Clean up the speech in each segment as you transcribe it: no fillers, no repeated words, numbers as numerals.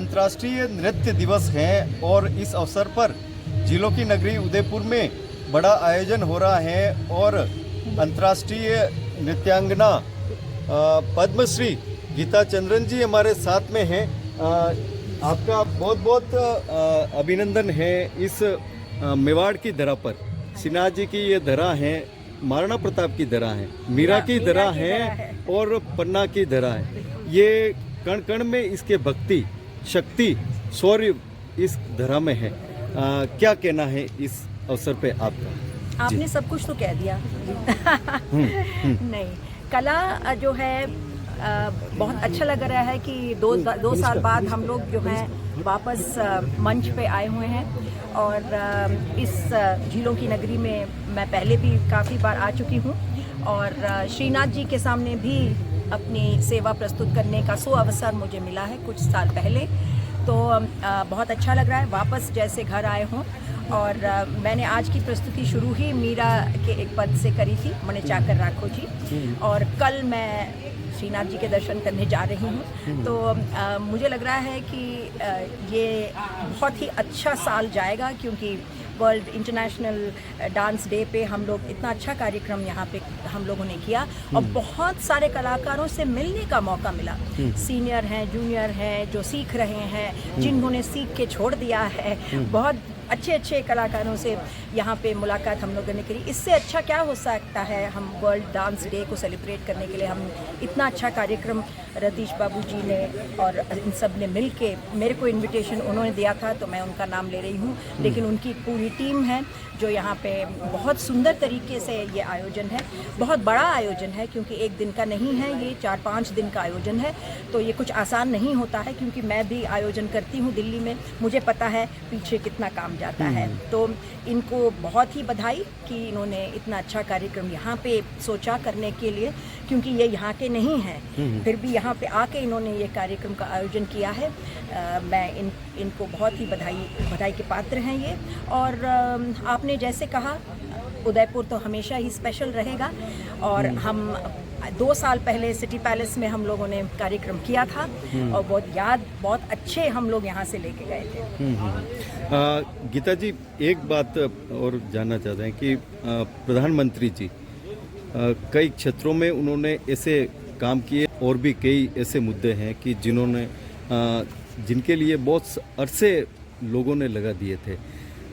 अंतर्राष्ट्रीय नृत्य दिवस है और इस अवसर पर जिलों की नगरी उदयपुर में बड़ा आयोजन हो रहा है और अंतर्राष्ट्रीय नृत्यांगना पद्मश्री गीता चंद्रन जी हमारे साथ में हैं। आपका बहुत बहुत अभिनंदन है इस मेवाड़ की धरा पर। सिन्हा जी की ये धरा है, महाराणा प्रताप की धरा है, मीरा की धरा है और पन्ना की धरा है। ये कण कण में इसके भक्ति शक्ति शौर्य इस धरा में है। क्या कहना है इस अवसर पे आपका? आपने सब कुछ तो कह दिया। नहीं, कला जो है बहुत अच्छा लग रहा है कि दो साल बाद हम लोग जो है वापस मंच पे आए हुए हैं और इस झीलों की नगरी में मैं पहले भी काफ़ी बार आ चुकी हूँ और श्रीनाथ जी के सामने भी अपनी सेवा प्रस्तुत करने का अवसर मुझे मिला है कुछ साल पहले। तो बहुत अच्छा लग रहा है वापस जैसे घर आए हों। और मैंने आज की प्रस्तुति शुरू ही मीरा के एक पद से करी थी, मने चाकर राखो जी, और कल मैं श्रीनाथ जी के दर्शन करने जा रही हूँ। तो मुझे लग रहा है कि ये बहुत ही अच्छा साल जाएगा क्योंकि वर्ल्ड इंटरनेशनल डांस डे पे हम लोग इतना अच्छा कार्यक्रम यहाँ पे हम लोगों ने किया और बहुत सारे कलाकारों से मिलने का मौका मिला। सीनियर हैं, जूनियर हैं, जो सीख रहे हैं, जिन्होंने सीख के छोड़ दिया है, बहुत अच्छे कलाकारों से यहाँ पे मुलाकात हम लोगों ने करी। इससे अच्छा क्या हो सकता है? हम वर्ल्ड डांस डे को सेलिब्रेट करने के लिए हम इतना अच्छा कार्यक्रम रतीश बाबू जी ने और इन सब ने मिल के, मेरे को इन्विटेशन उन्होंने दिया था तो मैं उनका नाम ले रही हूँ, लेकिन उनकी पूरी टीम है जो यहाँ पे बहुत सुंदर तरीके से ये आयोजन है। बहुत बड़ा आयोजन है क्योंकि एक दिन का नहीं है, ये 4-5 दिन का आयोजन है। तो ये कुछ आसान नहीं होता है क्योंकि मैं भी आयोजन करती हूँ दिल्ली में, मुझे पता है पीछे कितना काम जाता है। तो इनको बहुत ही बधाई कि इन्होंने इतना अच्छा कार्यक्रम यहाँ पे सोचा करने के लिए, क्योंकि ये यहाँ के नहीं हैं, फिर भी यहाँ पे आके इन्होंने ये कार्यक्रम का आयोजन किया है। मैं इनको बहुत ही बधाई के पात्र हैं ये। और आपने जैसे कहा उदयपुर तो हमेशा ही स्पेशल रहेगा और हम 2 साल पहले सिटी पैलेस में हम लोगों ने कार्यक्रम किया था और बहुत अच्छे हम लोग यहाँ से लेके गए थे। गीता जी, एक बात और जानना चाहते हैं कि प्रधानमंत्री जी कई क्षेत्रों में उन्होंने ऐसे काम किए और भी कई ऐसे मुद्दे हैं कि जिनके लिए बहुत अरसे लोगों ने लगा दिए थे।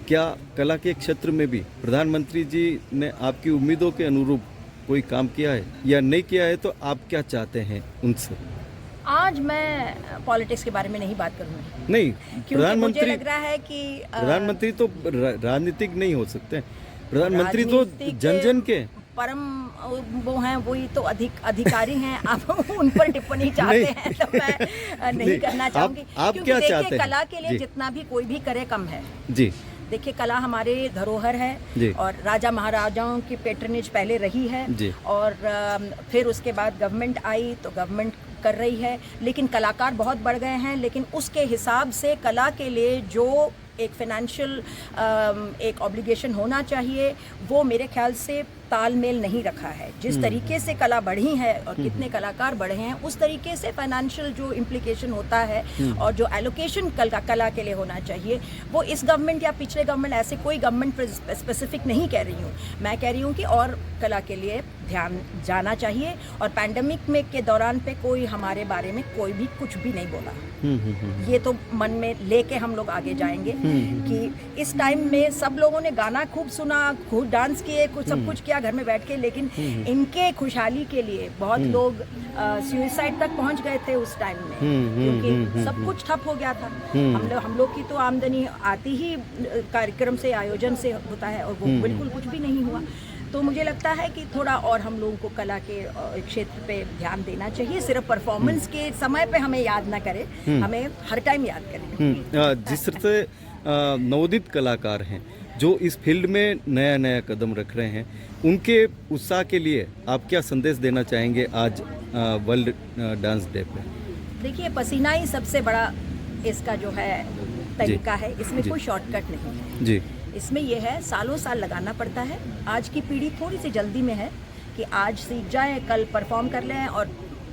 क्या कला के क्षेत्र में भी प्रधानमंत्री जी ने आपकी उम्मीदों के अनुरूप कोई काम किया है या नहीं किया है? तो आप क्या चाहते हैं उनसे? आज मैं पॉलिटिक्स के बारे में नहीं बात करूँगी। नहीं, मुझे लग रहा है कि प्रधानमंत्री तो राजनीतिक नहीं हो सकते। प्रधानमंत्री तो जन के परम वो हैं, वही तो अधिकारी हैं। आप उन पर टिप्पणी चाहते हैं तो मैं नहीं करना चाहूँगी। आप क्या चाहते हैं? कला के लिए जितना भी कोई भी करे कम है जी। देखिए, कला हमारे धरोहर है और राजा महाराजाओं की पेट्रनेज पहले रही है और फिर उसके बाद गवर्नमेंट आई तो गवर्नमेंट कर रही है, लेकिन कलाकार बहुत बढ़ गए हैं। लेकिन उसके हिसाब से कला के लिए जो एक फाइनेंशियल एक ऑब्लिगेशन होना चाहिए वो मेरे ख्याल से तालमेल नहीं रखा है। जिस तरीके से कला बढ़ी है और कितने कलाकार बढ़े हैं, उस तरीके से फाइनेंशियल जो इम्प्लीकेशन होता है और जो एलोकेशन कला के लिए होना चाहिए, वो इस गवर्नमेंट या पिछले गवर्नमेंट, ऐसे कोई गवर्नमेंट स्पेसिफिक नहीं कह रही हूँ। मैं कह रही हूँ कि और कला के लिए ध्यान जाना चाहिए। और पैंडेमिक में के दौरान पे कोई हमारे बारे में कोई भी कुछ भी नहीं बोला। ये तो मन में लेके हम लोग आगे जाएंगे कि इस टाइम में सब लोगों ने गाना खूब सुना, खूब डांस किए, कुछ सब कुछ किया घर में बैठ के, लेकिन इनके खुशहाली के लिए बहुत लोग सुसाइड तक पहुंच गए थे उस टाइम में क्योंकि सब कुछ ठप हो गया था। हम लोग की तो आमदनी आती ही कार्यक्रम से, आयोजन से होता है और वो बिल्कुल कुछ भी नहीं हुआ। तो मुझे लगता है कि थोड़ा और हम लोगों को कला के क्षेत्र पे ध्यान देना चाहिए। सिर्फ परफॉर्मेंस के समय पे हमें याद ना करें, हमें हर टाइम याद करें। जिस तरह से नवोदित कलाकार हैं जो इस फील्ड में नया कदम रख रहे हैं, उनके उत्साह के लिए आप क्या संदेश देना चाहेंगे आज वर्ल्ड डांस डे पे? देखिए, पसीना ही सबसे बड़ा इसका जो है तरीका है, इसमें कोई शॉर्टकट नहीं है जी। इसमें यह है सालों साल लगाना पड़ता है। आज की पीढ़ी थोड़ी सी जल्दी में है कि आज सीख जाए, कल परफॉर्म कर लें और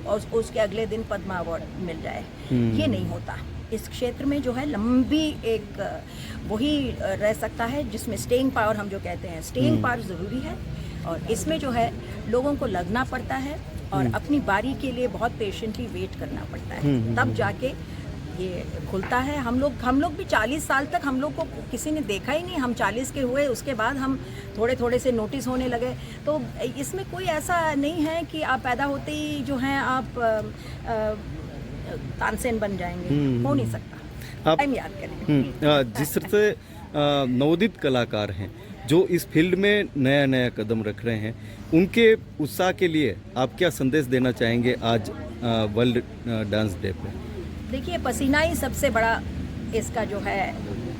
उसके अगले दिन पद्मा अवार्ड मिल जाए। ये नहीं होता। इस क्षेत्र में जो है लंबी एक वही रह सकता है जिसमें स्टेइंग पावर हम जो कहते हैं, स्टेइंग पावर ज़रूरी है। और इसमें जो है लोगों को लगना पड़ता है और अपनी बारी के लिए बहुत पेशेंटली वेट करना पड़ता है, तब जाके ये खुलता है। हम लोग भी 40 साल तक हम लोग को किसी ने देखा ही नहीं। हम 40 के हुए, उसके बाद हम थोड़े थोड़े से नोटिस होने लगे। तो इसमें कोई ऐसा नहीं है कि आप पैदा होते ही जो हैं आप तानसेन बन जाएंगे, हो नहीं सकता। आप टाइम याद करें। जिस तरह से नवोदित कलाकार हैं जो इस फील्ड में नया नया कदम रख रहे हैं, उनके उत्साह के लिए आप क्या संदेश देना चाहेंगे आज वर्ल्ड डांस डे पे? देखिए, पसीना ही सबसे बड़ा इसका जो है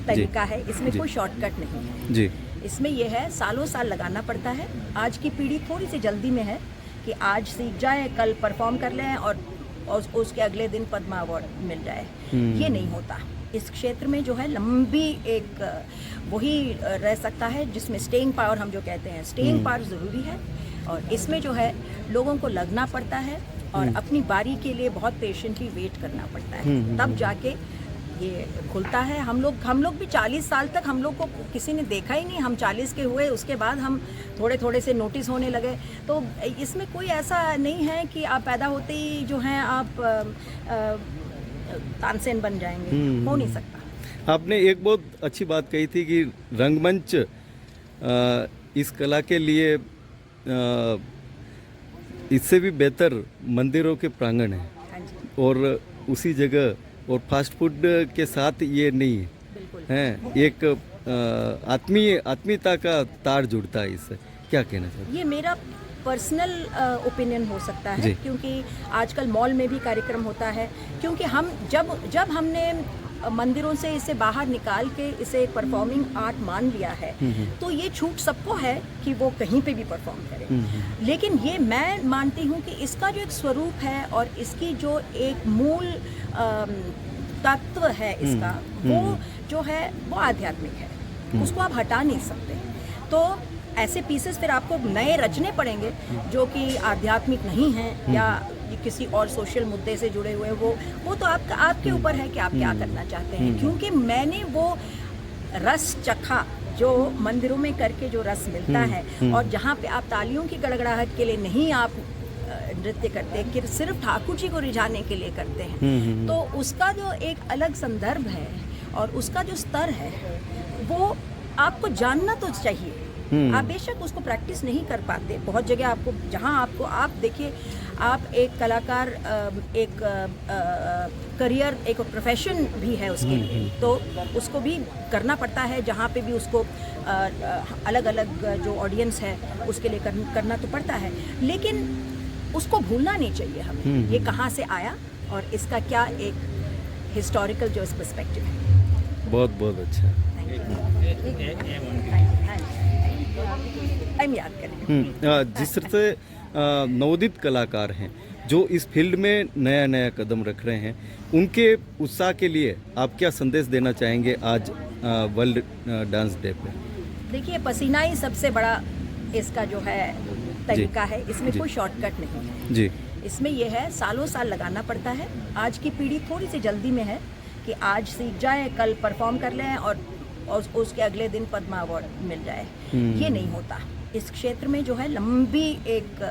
तरीका है। इसमें जी। कोई शॉर्टकट नहीं है। जी इसमें यह है सालों साल लगाना पड़ता है। आज की पीढ़ी थोड़ी सी जल्दी में है कि आज सीख जाए, कल परफॉर्म कर लें और उसके अगले दिन पद्मा अवार्ड मिल जाए। ये नहीं होता। इस क्षेत्र में जो है लंबी एक वही रह सकता है जिसमें स्टेइंग पावर हम जो कहते हैं, स्टेइंग पावर ज़रूरी है। और इसमें जो है लोगों को लगना पड़ता है और अपनी बारी के लिए बहुत पेशेंटली वेट करना पड़ता है, तब जाके ये खुलता है। हम लोग भी 40 साल तक हम लोग को किसी ने देखा ही नहीं। हम 40 के हुए, उसके बाद हम थोड़े थोड़े से नोटिस होने लगे। तो इसमें कोई ऐसा नहीं है कि आप पैदा होते ही जो हैं आप तानसेन बन जाएंगे, हो नहीं सकता। आपने एक बहुत अच्छी बात कही थी कि रंगमंच इस कला के लिए इससे भी बेहतर मंदिरों के प्रांगण है, हाँ जी, और उसी जगह और फास्ट फूड के साथ ये नहीं है, बिल्कुल। हैं एक आत्मीयता का तार जुड़ता है इससे। क्या कहना चाहिए? ये मेरा पर्सनल ओपिनियन हो सकता है, जी। क्योंकि आजकल मॉल में भी कार्यक्रम होता है। क्योंकि हम जब हमने मंदिरों से इसे बाहर निकाल के इसे एक परफॉर्मिंग आर्ट मान लिया है, तो ये छूट सबको है कि वो कहीं पे भी परफॉर्म करे। लेकिन ये मैं मानती हूँ कि इसका जो एक स्वरूप है और इसकी जो एक मूल तत्व है इसका, वो जो है वो आध्यात्मिक है। उसको आप हटा नहीं सकते। तो ऐसे पीसेस फिर आपको नए रचने पड़ेंगे जो कि आध्यात्मिक नहीं हैं या किसी और सोशल मुद्दे से जुड़े हुए। वो तो आपके ऊपर है कि आप क्या करना चाहते हैं। क्योंकि मैंने वो रस चखा जो मंदिरों में करके जो रस मिलता है, और जहाँ पे आप तालियों की गड़गड़ाहट के लिए नहीं आप नृत्य करते, कि सिर्फ ठाकुर जी को रिझाने के लिए करते हैं, तो उसका जो एक अलग संदर्भ है और उसका जो स्तर है वो आपको जानना तो चाहिए। आप बेशक उसको प्रैक्टिस नहीं कर पाते। बहुत जगह आपको, जहाँ आपको, आप देखिए, आप एक कलाकार एक करियर, एक प्रोफेशन भी है उसके लिए, तो उसको भी करना पड़ता है। जहाँ पे भी उसको अलग अलग जो ऑडियंस है उसके लिए करना तो पड़ता है, लेकिन उसको भूलना नहीं चाहिए हमें। ये कहाँ से आया और इसका क्या एक हिस्टोरिकल जो पर्सपेक्टिव है। बहुत बहुत अच्छा। टाइम याद करें। जिस तरह से नवोदित कलाकार हैं जो इस फील्ड में नया नया कदम रख रहे हैं, उनके उत्साह के लिए आप क्या संदेश देना चाहेंगे आज वर्ल्ड डांस डे पे? देखिए, पसीना ही सबसे बड़ा इसका जो है तरीका है। इसमें जी। कोई शॉर्टकट नहीं है। जी इसमें यह है सालों साल लगाना पड़ता है। आज की पीढ़ी थोड़ी सी जल्दी में है कि आज सीख जाए, कल परफॉर्म कर लें और उसके अगले दिन पद्मा अवार्ड मिल जाए। ये नहीं होता। इस क्षेत्र में जो है लंबी एक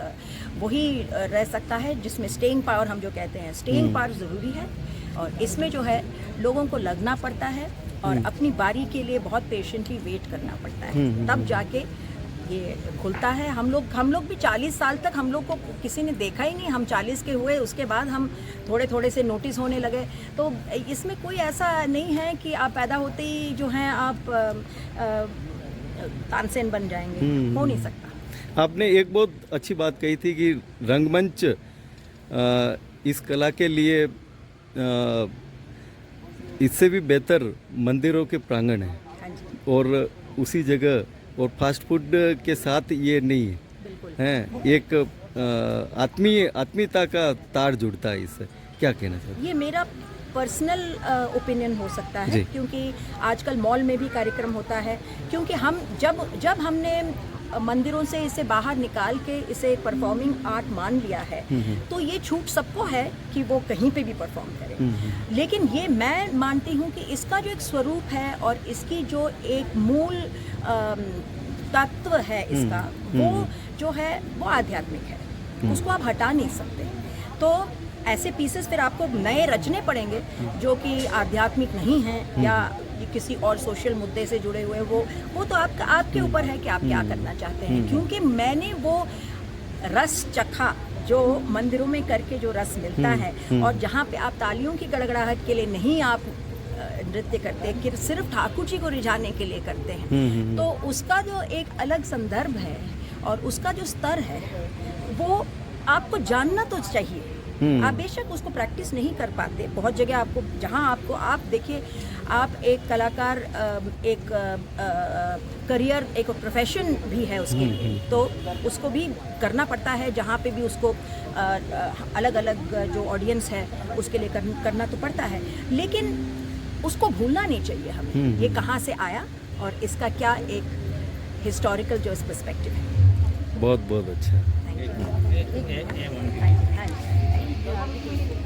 वही रह सकता है जिसमें स्टेइंग पावर हम जो कहते हैं, स्टेइंग पावर ज़रूरी है। और इसमें जो है लोगों को लगना पड़ता है और अपनी बारी के लिए बहुत पेशेंटली वेट करना पड़ता है, तब जाके ये खुलता है। हम लोग भी 40 साल तक हम लोग को किसी ने देखा ही नहीं। हम 40 के हुए, उसके बाद हम थोड़े थोड़े से नोटिस होने लगे। तो इसमें कोई ऐसा नहीं है कि आप पैदा होते ही जो हैं आप तानसेन बन जाएंगे, हो नहीं सकता। आपने एक बहुत अच्छी बात कही थी कि रंगमंच इस कला के लिए इससे भी बेहतर मंदिरों के प्रांगण है, हाँ जी, और उसी जगह और फास्ट फूड के साथ ये नहीं है, बिल्कुल। हैं एक आत्मीयता का तार जुड़ता है इससे। क्या कहना चाहिए? ये मेरा पर्सनल ओपिनियन हो सकता है, जी। क्योंकि आजकल मॉल में भी कार्यक्रम होता है। क्योंकि हम जब हमने मंदिरों से इसे बाहर निकाल के इसे परफॉर्मिंग आर्ट मान लिया है, तो ये छूट सबको है कि वो कहीं पे भी परफॉर्म करे। लेकिन ये मैं मानती हूँ कि इसका जो एक स्वरूप है और इसकी जो एक मूल तत्व है इसका, वो जो है वो आध्यात्मिक है, उसको आप हटा नहीं सकते। तो ऐसे पीसेस फिर आपको नए रचने पड़ेंगे जो कि आध्यात्मिक नहीं हैं या किसी और सोशल मुद्दे से जुड़े हुए, वो तो आपके ऊपर है कि आप क्या करना चाहते हैं। क्योंकि मैंने वो रस चखा जो मंदिरों में करके जो रस मिलता है, और जहाँ पे आप तालियों की गड़गड़ाहट के लिए नहीं आप नृत्य करते, कि सिर्फ ठाकुर जी को रिझाने के लिए करते हैं, तो उसका जो एक अलग संदर्भ है और उसका जो स्तर है वो आपको जानना तो चाहिए। आप बेशक उसको प्रैक्टिस नहीं कर पाते बहुत जगह, आपको जहाँ आपको, आप देखिए, आप एक कलाकार एक करियर, एक प्रोफेशन भी है उसके लिए, तो उसको भी करना पड़ता है, जहाँ पे भी उसको अलग अलग जो ऑडियंस है उसके लिए करना तो पड़ता है। लेकिन उसको भूलना नहीं चाहिए हमें, ये कहाँ से आया और इसका क्या एक हिस्टोरिकल जो पर्सपेक्टिव है। बहुत बहुत अच्छा। Thank you.